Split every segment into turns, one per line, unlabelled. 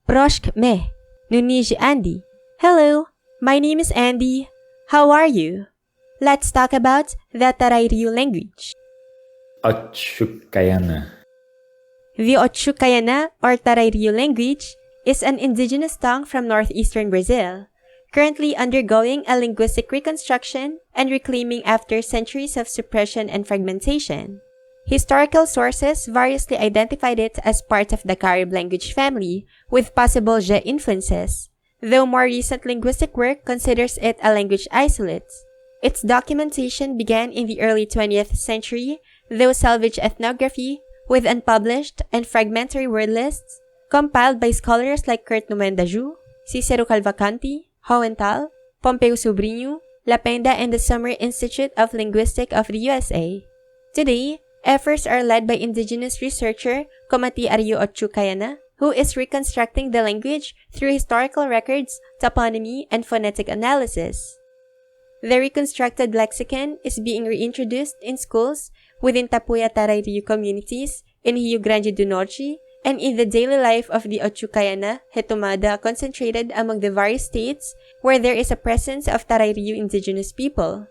Proxikimeh, Nuniji Andy. Hello, my name is Andy. How are you? Let's talk about the Tarairiú language.
Otxukayana.
The Otxukayana or Tarairiú language is an indigenous tongue from northeastern Brazil, currently undergoing a linguistic reconstruction and reclaiming after centuries of suppression and fragmentation. Historical sources variously identified it as part of the Karib language family with possible Je influences, though more recent linguistic work considers it a language isolate. Its documentation began in the early 20th century, though salvage ethnography, with unpublished and fragmentary word lists, compiled by scholars like Curt Nimuendajú, Cicero Calvacanti, Hohenthal, Pompeu Sobrinho, Lapenda, and the Summer Institute of Linguistics of the USA. Today, efforts are led by indigenous researcher Komatí Ariú Otxukayana, who is reconstructing the language through historical records, toponymy, and phonetic analysis. The reconstructed lexicon is being reintroduced in schools within Tapuya Tarairiú communities in Rio Grande do Norte and in the daily life of the Otxukayana Retomada concentrated among the various states where there is a presence of Tarairiú indigenous people,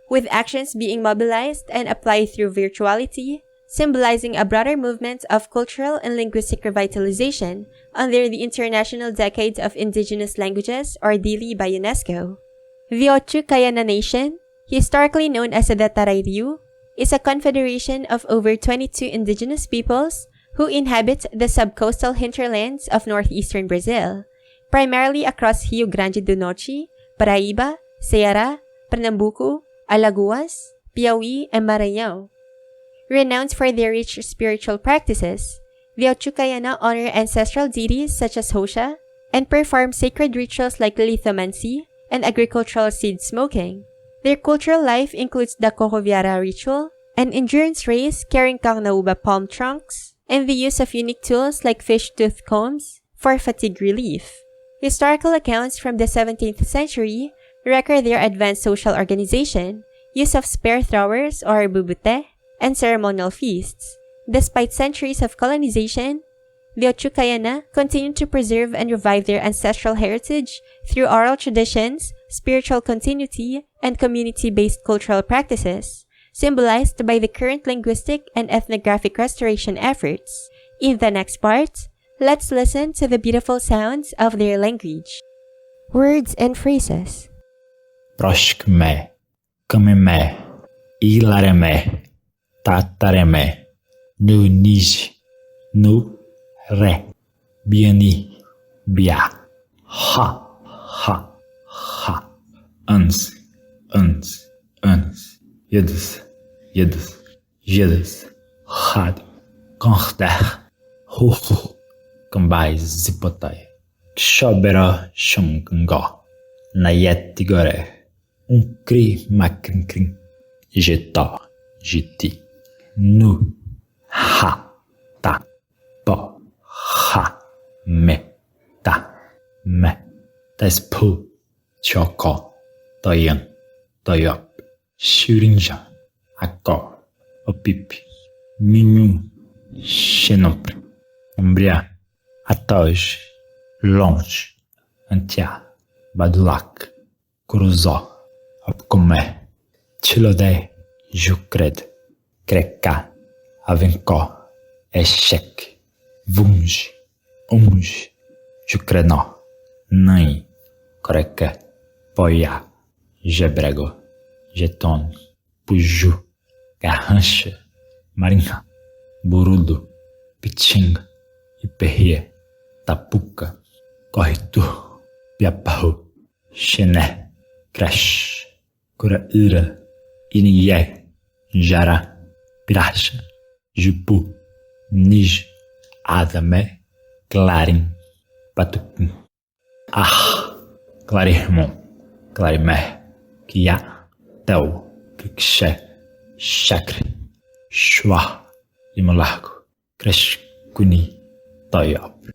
with actions being mobilized and applied through virtuality, symbolizing a broader movement of cultural and linguistic revitalization under the International Decade of Indigenous Languages or DILI by UNESCO. The Otxukayana Nation, historically known as the Tarairiú, is a confederation of over 22 indigenous peoples who inhabit the subcoastal hinterlands of northeastern Brazil, primarily across Rio Grande do Norte, Paraíba, Ceará, Pernambuco, Alagoas, Piauí, and Maranhão. Renowned for their rich spiritual practices, the Otxukayana honor ancestral deities such as Houcha and perform sacred rituals like lithomancy and agricultural seed smoking. Their cultural life includes the Korroveara ritual, an endurance race carrying carnaúba palm trunks, and the use of unique tools like fish-tooth combs for fatigue relief. Historical accounts from the 17th century record their advanced social organization, use of spear throwers or Bybyté, and ceremonial feasts. Despite centuries of colonization, the Otxukayana continue to preserve and revive their ancestral heritage through oral traditions, spiritual continuity, and community-based cultural practices, symbolized by the current linguistic and ethnographic restoration efforts. In the next part, let's listen to the beautiful sounds of their language. Words and phrases.
Proxikimeh, Kamemeh, Ilaremeh, Tataremeh, Nuniji, Nu, Re, Biani, Bia, Ha, Ans, Yedes, Had, Konchter, Ho, Kambai, Zipotai, Kshabera, Shamganga, Nayetigore, Unkri, Makrinkrin, Jeta, Jiti, Nu, Ha, Ta, Pa, Ha, Me, Ta, Me, Taspo, Choko, Toyan, Toyop, Shurinja, Akor, Opipi, Minu, Xenopre, Umbria, Atoj, Longe, Antia, Badulak, Cruzó, Apcomé, Tilodé, Jucred, Creca, Avencó, Echec, Vunge, Unge, Jucrenó, Nãe, Coreca, Poiá, Gebrego, Getone, Puju, Garrancha, Marinha, Burudo, Pitinga, Iperrie, Tapuca, Corretor, Piapaú, Xené, Crash, Curaíra, Inié, Jará, Piracha, Jupu, Nij, Adamé, Clarim, Patucum, Clarirmon, Clarimé, Kia, Tel, Crixé, Chacre, Chua, Limo Largo, Crescuni, Toyop.